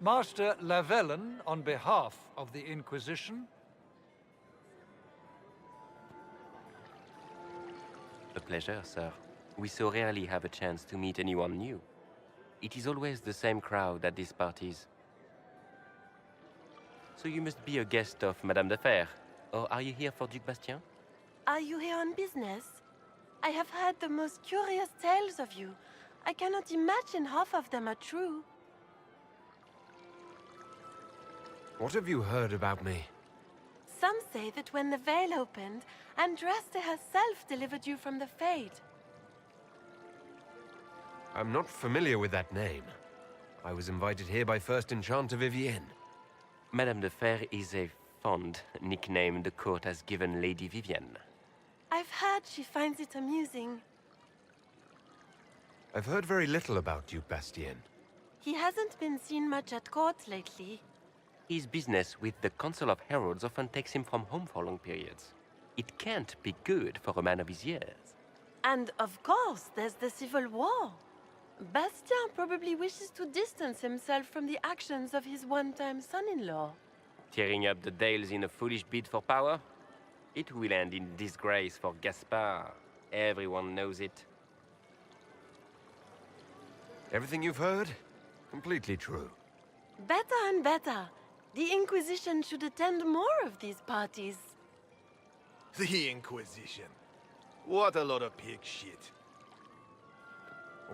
Master Lavellen, on behalf of the Inquisition. A pleasure, sir. We so rarely have a chance to meet anyone new. It is always the same crowd at these parties. So you must be a guest of Madame de Fer, or are you here for Duc Bastien? Are you here on business? I have heard the most curious tales of you. I cannot imagine half of them are true. What have you heard about me? Some say that when the veil opened, Andraste herself delivered you from the Fade. I'm not familiar with that name. I was invited here by First Enchanter Vivienne. Madame de Fer is a fond nickname the court has given Lady Vivienne. I've heard she finds it amusing. I've heard very little about Duc Bastien. He hasn't been seen much at court lately. His business with the Council of Heralds often takes him from home for long periods. It can't be good for a man of his years. And of course, there's the Civil War. Bastien probably wishes to distance himself from the actions of his one-time son-in-law. Tearing up the Dales in a foolish bid for power? It will end in disgrace for Gaspard. Everyone knows it. Everything you've heard? Completely true. Better and better. The Inquisition should attend more of these parties. The Inquisition. What a lot of pig shit.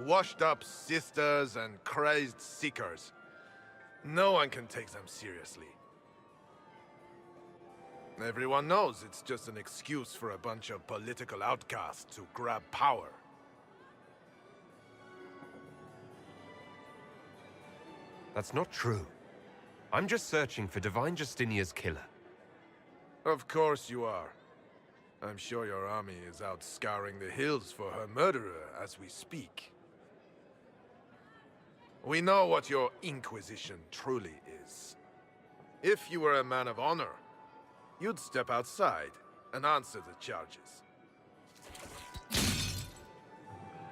Washed-up sisters and crazed seekers. No one can take them seriously. Everyone knows it's just an excuse for a bunch of political outcasts to grab power. That's not true. I'm just searching for Divine Justinia's killer. Of course you are. I'm sure your army is out scouring the hills for her murderer as we speak. We know what your Inquisition truly is. If you were a man of honor, you'd step outside and answer the charges.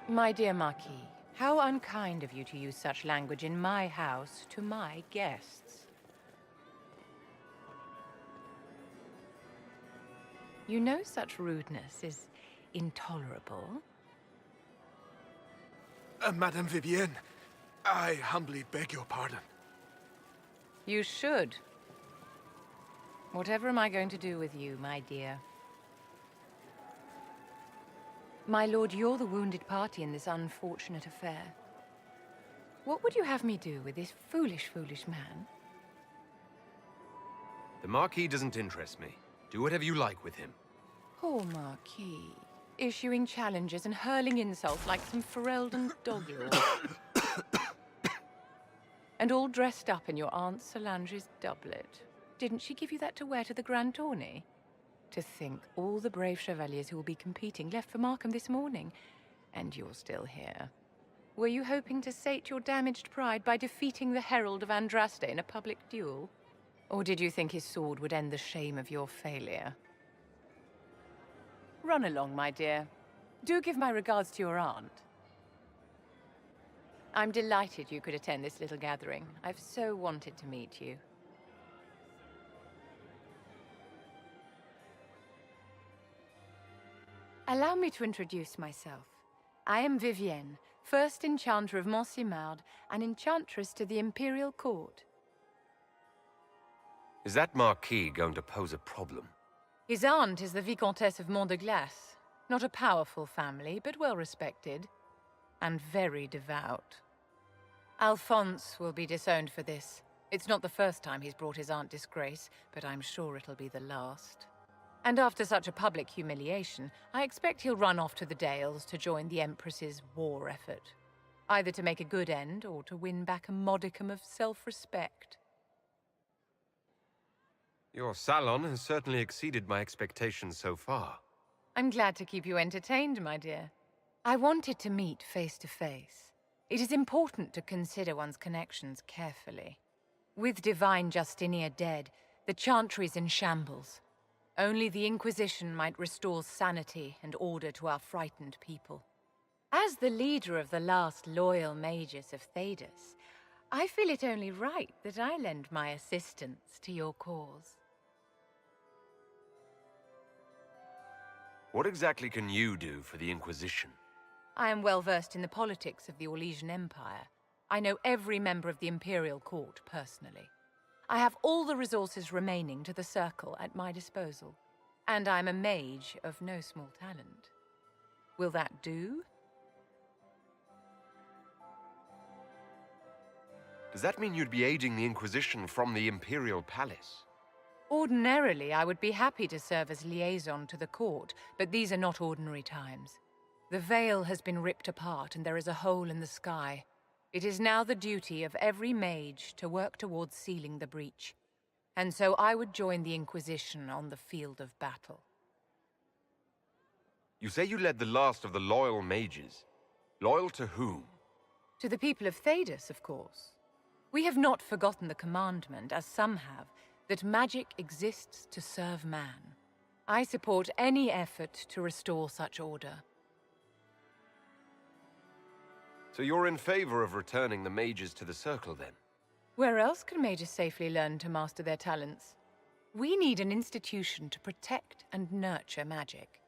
My dear Marquis, how unkind of you to use such language in my house to my guests. You know such rudeness is intolerable. Madame Vivienne, I humbly beg your pardon. You should. Whatever am I going to do with you, my dear? My lord, you're the wounded party in this unfortunate affair. What would you have me do with this foolish, foolish man? The Marquis doesn't interest me. Do whatever you like with him. Poor Marquis. Issuing challenges and hurling insults like some Ferelden doglord. And all dressed up in your Aunt Solange's doublet. Didn't she give you that to wear to the Grand Tourney? To think all the brave chevaliers who will be competing left for Markham this morning, and you're still here. Were you hoping to sate your damaged pride by defeating the Herald of Andraste in a public duel? Or did you think his sword would end the shame of your failure? Run along, my dear. Do give my regards to your aunt. I'm delighted you could attend this little gathering. I've so wanted to meet you. Allow me to introduce myself. I am Vivienne, first enchanter of Montsimard and enchantress to the Imperial Court. Is that Marquis going to pose a problem? His aunt is the Vicomtesse of Mont de Glace. Not a powerful family, but well respected. And very devout. Alphonse will be disowned for this. It's not the first time he's brought his aunt disgrace, but I'm sure it'll be the last. And after such a public humiliation, I expect he'll run off to the Dales to join the Empress's war effort. Either to make a good end, or to win back a modicum of self-respect. Your salon has certainly exceeded my expectations so far. I'm glad to keep you entertained, my dear. I wanted to meet face to face. It is important to consider one's connections carefully. With Divine Justinia dead, the Chantry's in shambles. Only the Inquisition might restore sanity and order to our frightened people. As the leader of the last loyal mages of Thedas, I feel it only right that I lend my assistance to your cause. What exactly can you do for the Inquisition? I am well versed in the politics of the Orlesian Empire. I know every member of the Imperial Court personally. I have all the resources remaining to the Circle at my disposal. And I'm a mage of no small talent. Will that do? Does that mean you'd be aiding the Inquisition from the Imperial Palace? Ordinarily, I would be happy to serve as liaison to the court, but these are not ordinary times. The veil has been ripped apart and there is a hole in the sky. It is now the duty of every mage to work towards sealing the breach. And so I would join the Inquisition on the field of battle. You say you led the last of the loyal mages. Loyal to whom? To the people of Thedas, of course. We have not forgotten the commandment, as some have, that magic exists to serve man. I support any effort to restore such order. So you're in favor of returning the mages to the Circle, then? Where else can mages safely learn to master their talents? We need an institution to protect and nurture magic.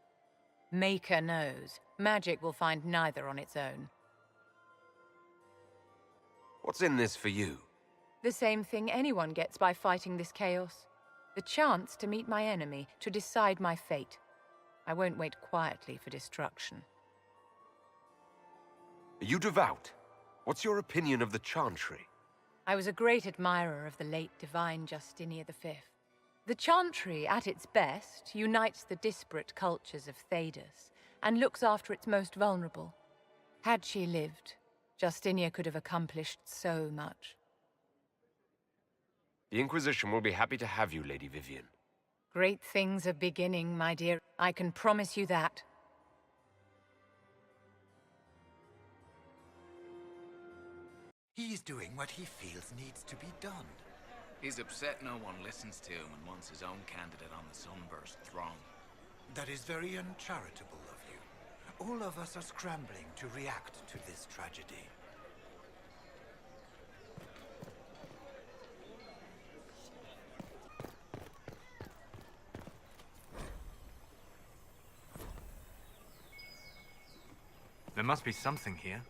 Maker knows, magic will find neither on its own. What's in this for you? The same thing anyone gets by fighting this chaos. The chance to meet my enemy, to decide my fate. I won't wait quietly for destruction. Are you devout? What's your opinion of the Chantry? I was a great admirer of the late divine Justinia V. The Chantry, at its best, unites the disparate cultures of Thedas and looks after its most vulnerable. Had she lived, Justinia could have accomplished so much. The Inquisition will be happy to have you, Lady Vivienne. Great things are beginning, my dear. I can promise you that. He's doing what he feels needs to be done. He's upset no one listens to him and wants his own candidate on the Sunburst throne. That is very uncharitable of you. All of us are scrambling to react to this tragedy. There must be something here.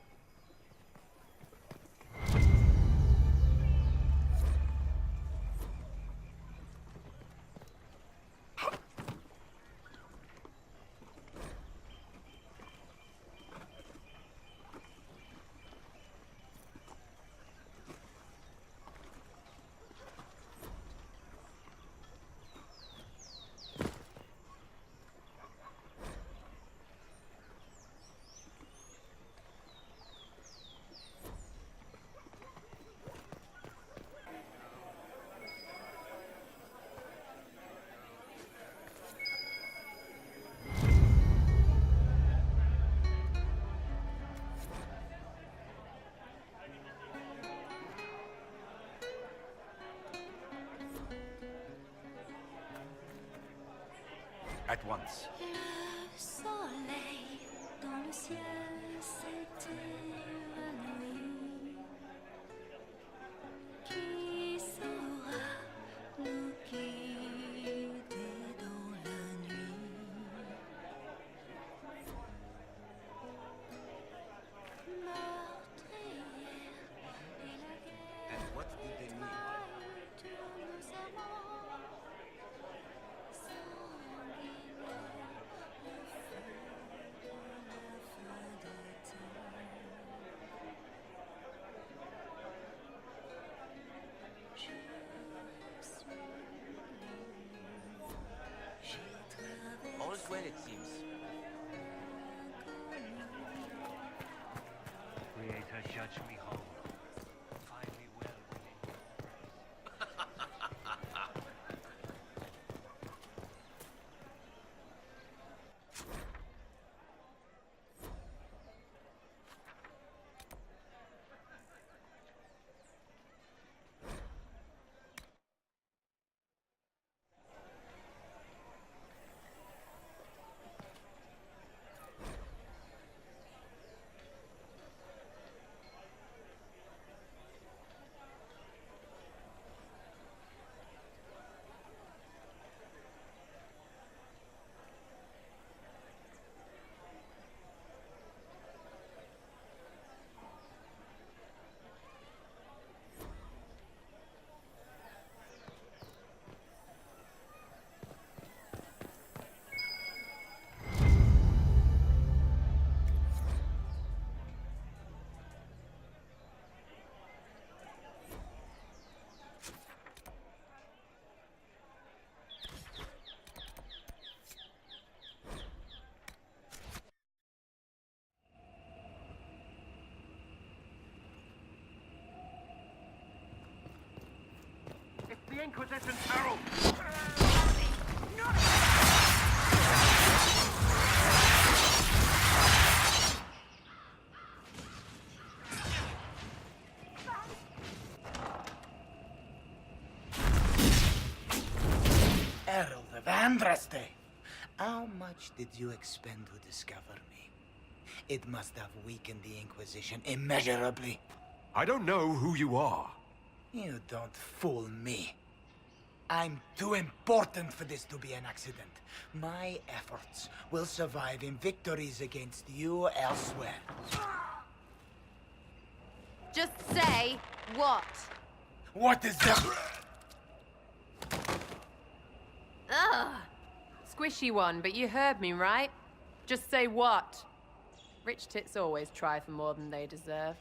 At once. Le soleil dans le ciel s'est évanoui. Qui saura nous guider dans la nuit? Meurtrière et la guerre. And what did they mean? Tous nos amants. All's well, it seems. Creator, judge me whole. Find me well within your Inquisition's herald! Herald of Andraste! How much did you expend to discover me? It must have weakened the Inquisition immeasurably. I don't know who you are. You don't fool me. I'm too important for this to be an accident. My efforts will survive in victories against you elsewhere. Just say what? What is that? Ugh. Squishy one, but you heard me, right? Just say what? Rich tits always try for more than they deserve.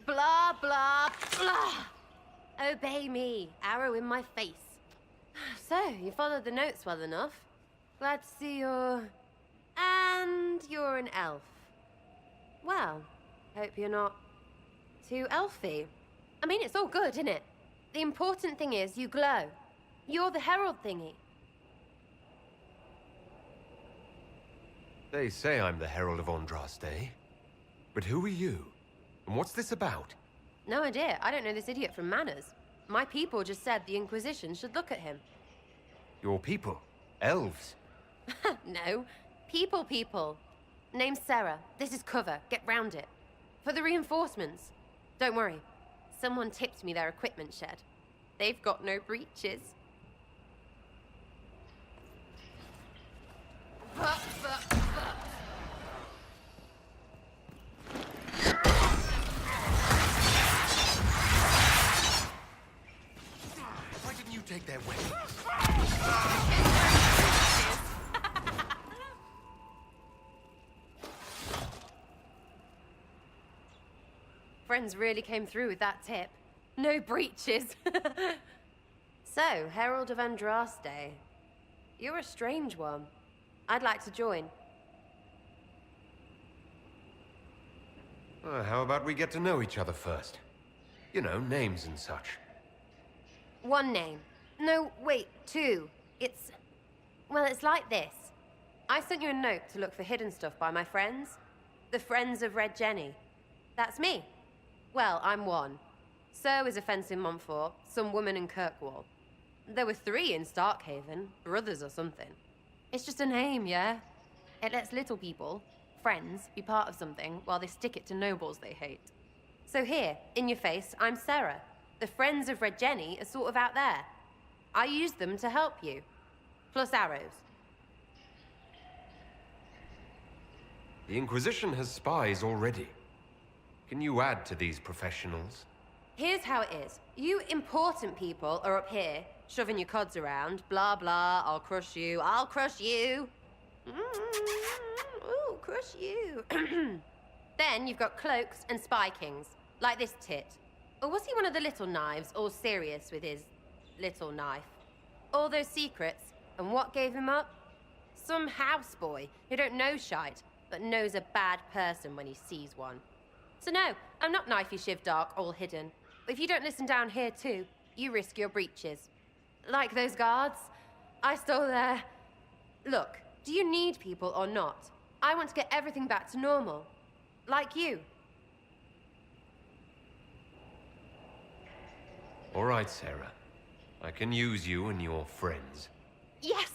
Blah, blah, blah. Obey me. Arrow in my face. So, you followed the notes well enough. Glad to see you're... And you're an elf. Well, hope you're not too elfy. I mean, it's all good, isn't it? The important thing is you glow. You're the herald thingy. They say I'm the Herald of Andraste. But who are you? And what's this about? No idea. I don't know this idiot from Manners. My people just said the Inquisition should look at him. Your people? Elves? No. People. Name's Sera. This is cover. Get round it. For the reinforcements. Don't worry. Someone tipped me their equipment shed. They've got no breaches. Why didn't you take their weapons? Friends really came through with that tip. No breaches. So, Herald of Andraste. You're a strange one. I'd like to join. How about we get to know each other first? You know, names and such. One name. No, wait, two. Well, it's like this. I sent you a note to look for hidden stuff by my friends. The Friends of Red Jenny. That's me. Well, I'm one. So is a fence in Montfort, some woman in Kirkwall. There were 3 in Starkhaven, brothers or something. It's just a name, yeah? It lets little people, friends, be part of something while they stick it to nobles they hate. So here, in your face, I'm Sera. The Friends of Red Jenny are sort of out there. I use them to help you. Plus arrows. The Inquisition has spies already. Can you add to these professionals? Here's how it is. You important people are up here, shoving your cods around. Blah, blah, I'll crush you. Ooh, crush you. Then you've got cloaks and spy kings, like this tit. Or was he one of the little knives, all serious with his little knife? All those secrets, and what gave him up? Some houseboy who don't know shite, but knows a bad person when he sees one. So no, I'm not knifey shiv dark, all hidden. But if you don't listen down here too, you risk your breeches. Like those guards, I stole their... Look, do you need people or not? I want to get everything back to normal. Like you. All right, Sera. I can use you and your friends. Yes!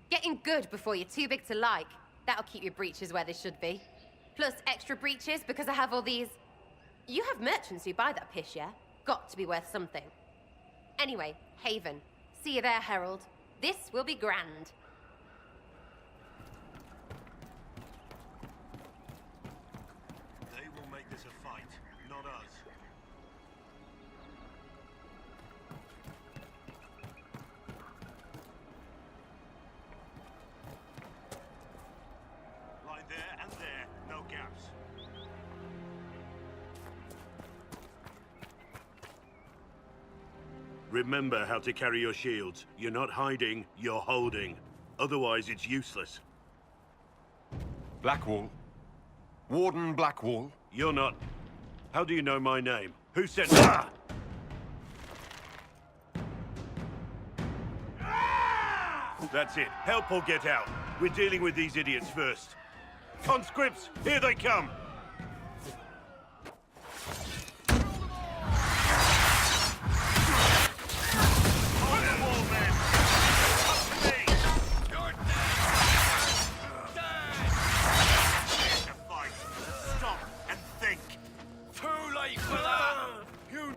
Getting good before you're too big to like. That'll keep your breeches where they should be. Plus extra breeches because I have all these... You have merchants who buy that piss, yeah? Got to be worth something. Anyway, Haven. See you there, Herald. This will be grand. They will make this a fight, not us. Line there and there, no gaps. Remember how to carry your shields. You're not hiding, you're holding. Otherwise, it's useless. Blackwall. Warden Blackwall. You're not. How do you know my name? Who sent... Ah! That's it. Help or get out. We're dealing with these idiots first. Conscripts, here they come! Hold the wall, men! Up to me! You're dead! There's the fight. Stop and think. Too late for that! You...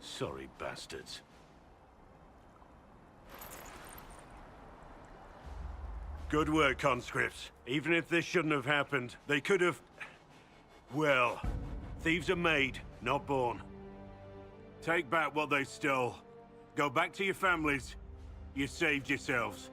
Sorry, bastards. Good work, conscripts. Even if this shouldn't have happened, they could have... Well, thieves are made, not born. Take back what they stole. Go back to your families. You saved yourselves.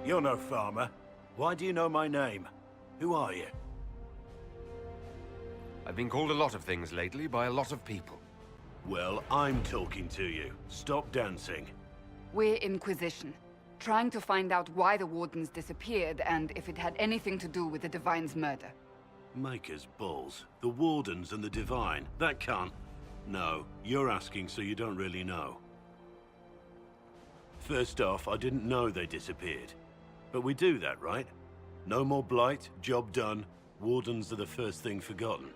You're no farmer. Why do you know my name? Who are you? I've been called a lot of things lately by a lot of people. Well, I'm talking to you. Stop dancing. We're Inquisition, trying to find out why the Wardens disappeared and if it had anything to do with the Divine's murder. Maker's balls. The Wardens and the Divine. That can't... No, you're asking so you don't really know. First off, I didn't know they disappeared. But we do that, right? No more blight, job done. Wardens are the first thing forgotten.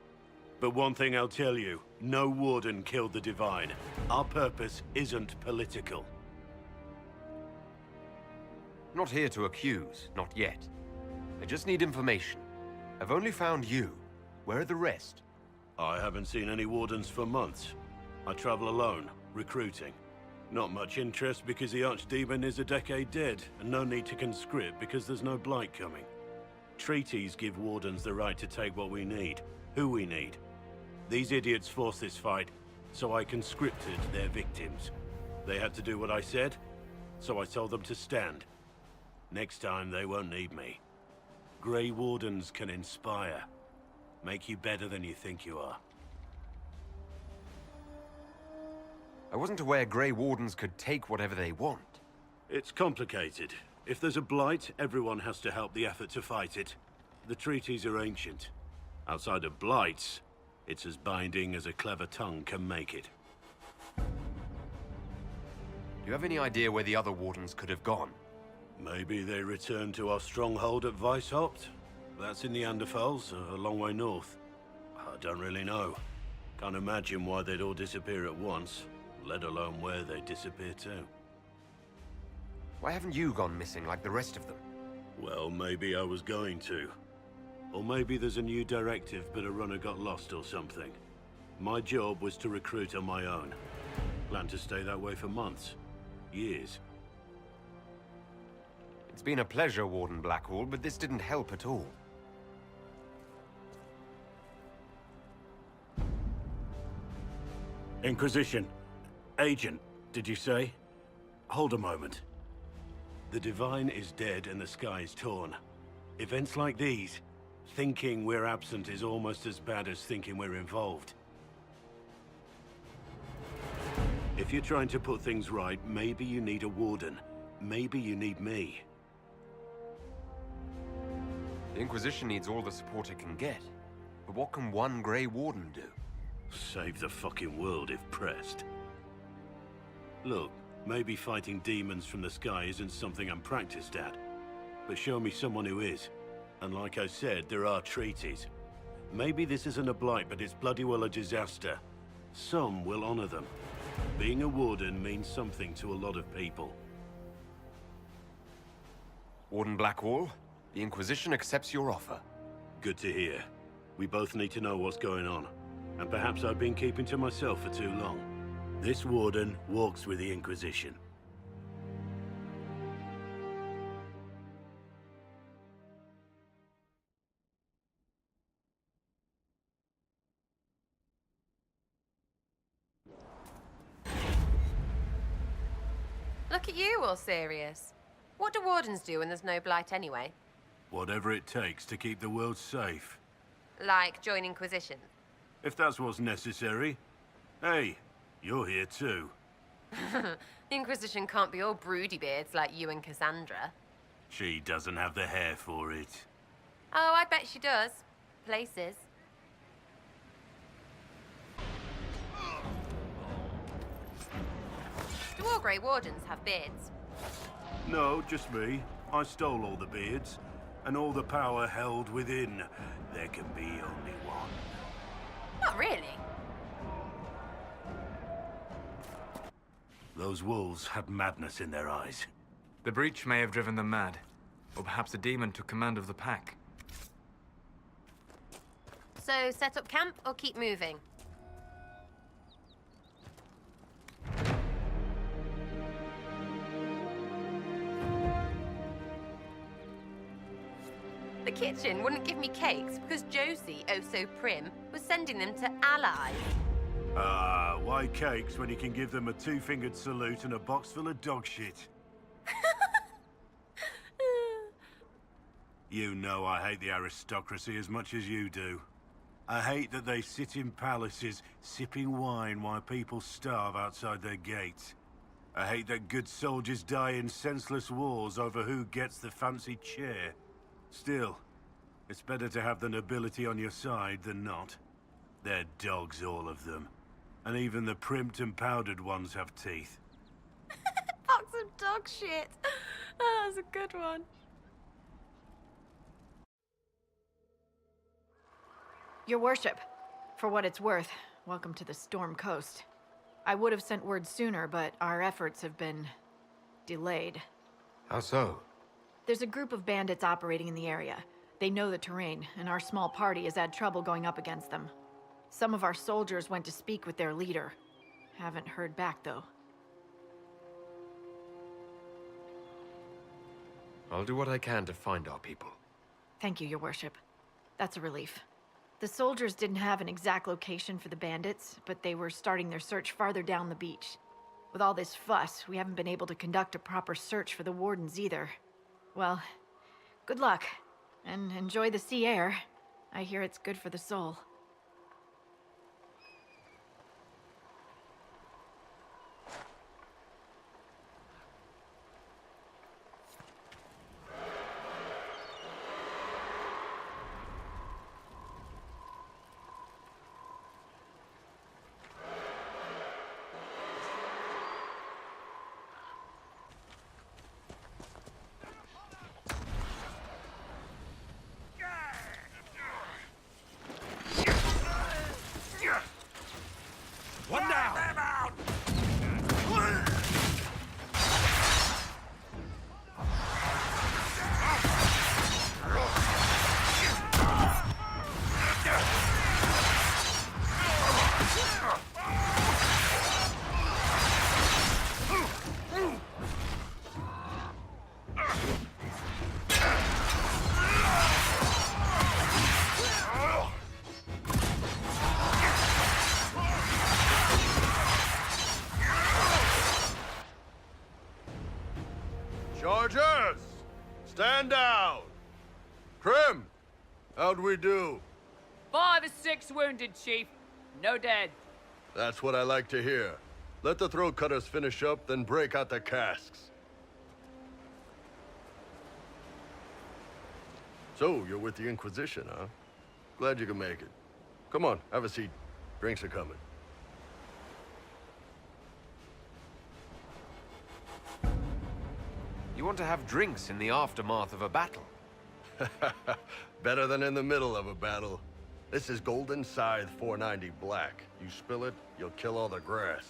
But one thing I'll tell you, no Warden killed the Divine. Our purpose isn't political. Not here to accuse, not yet. I just need information. I've only found you. Where are the rest? I haven't seen any Wardens for months. I travel alone, recruiting. Not much interest because the Archdemon is a decade dead, and no need to conscript because there's no blight coming. Treaties give Wardens the right to take what we need, who we need. These idiots forced this fight, so I conscripted their victims. They had to do what I said, so I told them to stand. Next time they won't need me. Grey Wardens can inspire, make you better than you think you are. I wasn't aware Grey Wardens could take whatever they want. It's complicated. If there's a blight, everyone has to help the effort to fight it. The treaties are ancient. Outside of blights, it's as binding as a clever tongue can make it. Do you have any idea where the other Wardens could have gone? Maybe they returned to our stronghold at Weishaupt. That's in the Anderfels, a long way north. I don't really know. Can't imagine why they'd all disappear at once. Let alone where they disappear to. Why haven't you gone missing like the rest of them? Well, maybe I was going to. Or maybe there's a new directive, but a runner got lost or something. My job was to recruit on my own. Planned to stay that way for months. Years. It's been a pleasure, Warden Blackwall, but this didn't help at all. Inquisition. Agent, did you say? Hold a moment. The Divine is dead and the sky is torn. Events like these, thinking we're absent is almost as bad as thinking we're involved. If you're trying to put things right, maybe you need a Warden. Maybe you need me. The Inquisition needs all the support it can get. But what can one Grey Warden do? Save the fucking world if pressed. Look, maybe fighting demons from the sky isn't something I'm practiced at. But show me someone who is. And like I said, there are treaties. Maybe this isn't a blight, but it's bloody well a disaster. Some will honor them. Being a Warden means something to a lot of people. Warden Blackwall, the Inquisition accepts your offer. Good to hear. We both need to know what's going on. And perhaps I've been keeping to myself for too long. This Warden walks with the Inquisition. Look at you, all serious. What do wardens do when there's no blight anyway? Whatever it takes to keep the world safe. Like join Inquisition? If that's what's necessary. Hey, you're here too. The Inquisition can't be all broody beards like you and Cassandra. She doesn't have the hair for it. Oh, I bet she does. Places. Do all Grey Wardens have beards? No, just me. I stole all the beards, and all the power held within. There can be only one. Not really. Those wolves had madness in their eyes. The breach may have driven them mad. Or perhaps a demon took command of the pack. So, set up camp or keep moving? The kitchen wouldn't give me cakes because Josie, oh so prim, was sending them to allies. Why cakes when you can give them a two-fingered salute and a box full of dog shit? You know I hate the aristocracy as much as you do. I hate that they sit in palaces, sipping wine while people starve outside their gates. I hate that good soldiers die in senseless wars over who gets the fancy chair. Still, it's better to have the nobility on your side than not. They're dogs, all of them. And even the primped and powdered ones have teeth. Box of dog shit. Oh, that's a good one. Your worship, for what it's worth, welcome to the Storm Coast. I would have sent word sooner, but our efforts have been delayed. How so? There's a group of bandits operating in the area. They know the terrain, and our small party has had trouble going up against them. Some of our soldiers went to speak with their leader. Haven't heard back, though. I'll do what I can to find our people. Thank you, your worship. That's a relief. The soldiers didn't have an exact location for the bandits, but they were starting their search farther down the beach. With all this fuss, we haven't been able to conduct a proper search for the wardens either. Well, good luck, and enjoy the sea air. I hear it's good for the soul. One down! Chargers! Stand down! Prim! How'd we do? 5 or 6 wounded, Chief. No dead. That's what I like to hear. Let the throat cutters finish up, then break out the casks. So, you're with the Inquisition, huh? Glad you can make it. Come on, have a seat. Drinks are coming. You want to have drinks in the aftermath of a battle? Better than in the middle of a battle. This is Golden Scythe 490 Black. You spill it, you'll kill all the grass.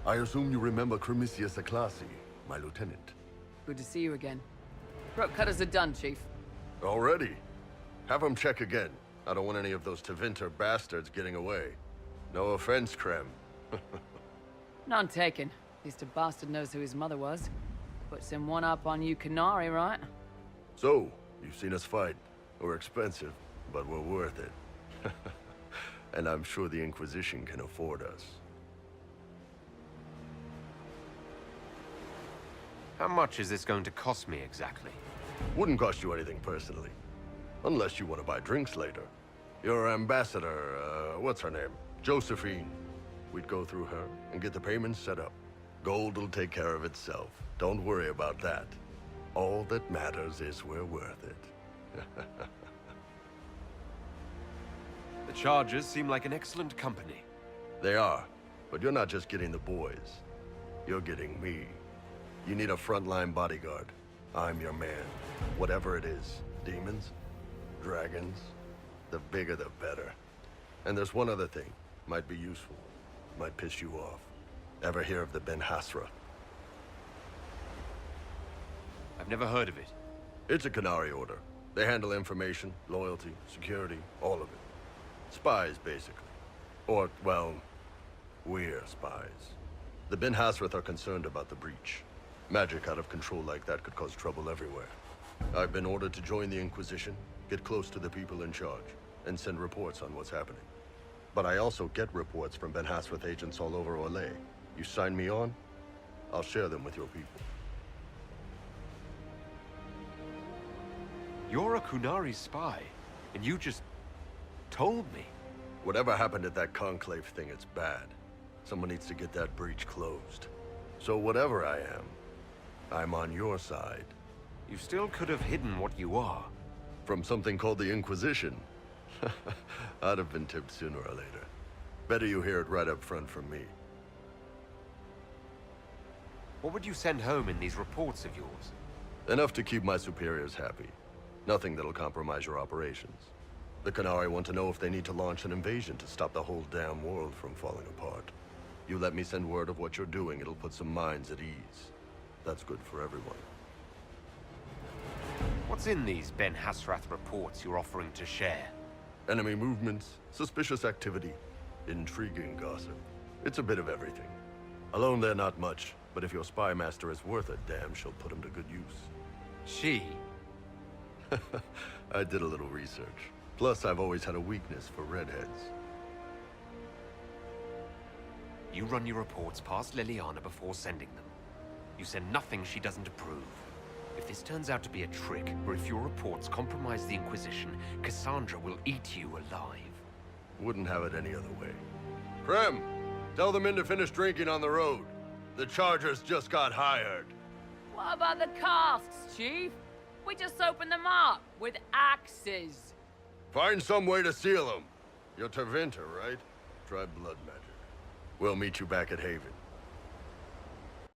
I assume you remember Cremisius Aclassi, my lieutenant. Good to see you again. Throat cutters are done, Chief. Already? Have him check again. I don't want any of those Tevinter bastards getting away. No offense, Krem. None taken. At least a bastard knows who his mother was. Puts him one up on you Canary, right? So, you've seen us fight. We're expensive, but we're worth it. And I'm sure the Inquisition can afford us. How much is this going to cost me exactly? Wouldn't cost you anything personally. Unless you want to buy drinks later. Your ambassador, what's her name? Josephine. We'd go through her and get the payments set up. Gold will take care of itself. Don't worry about that. All that matters is we're worth it. The Chargers seem like an excellent company. They are, but you're not just getting the boys. You're getting me. You need a frontline bodyguard. I'm your man. Whatever it is. Demons? Dragons? The bigger the better. And there's one other thing. Might be useful. Might piss you off. Ever hear of the Ben Hasra? I've never heard of it. It's a Canary order. They handle information, loyalty, security, all of it. Spies, basically. Or, well, we're spies. The Ben Hasrath are concerned about the breach. Magic out of control like that could cause trouble everywhere. I've been ordered to join the Inquisition, get close to the people in charge, and send reports on what's happening. But I also get reports from Ben Hasrath agents all over Orlais. You sign me on, I'll share them with your people. You're a Kunari spy, and you just told me. Whatever happened at that Conclave thing, it's bad. Someone needs to get that breach closed. So whatever I am, I'm on your side. You still could have hidden what you are. From something called the Inquisition. I'd have been tipped sooner or later. Better you hear it right up front from me. What would you send home in these reports of yours? Enough to keep my superiors happy. Nothing that'll compromise your operations. The Canary want to know if they need to launch an invasion to stop the whole damn world from falling apart. You let me send word of what you're doing, it'll put some minds at ease. That's good for everyone. What's in these Ben Hasrath reports you're offering to share? Enemy movements, suspicious activity, intriguing gossip. It's a bit of everything. Alone they're not much, but if your spy master is worth a damn, she'll put him to good use. She? I did a little research. Plus, I've always had a weakness for redheads. You run your reports past Liliana before sending them. You send nothing she doesn't approve. If this turns out to be a trick, or if your reports compromise the Inquisition, Cassandra will eat you alive. Wouldn't have it any other way. Prem, tell the men to finish drinking on the road. The Chargers just got hired. What about the casks, Chief? We just opened them up with axes. Find some way to seal them. You're Tervinter, right? Try blood magic. We'll meet you back at Haven.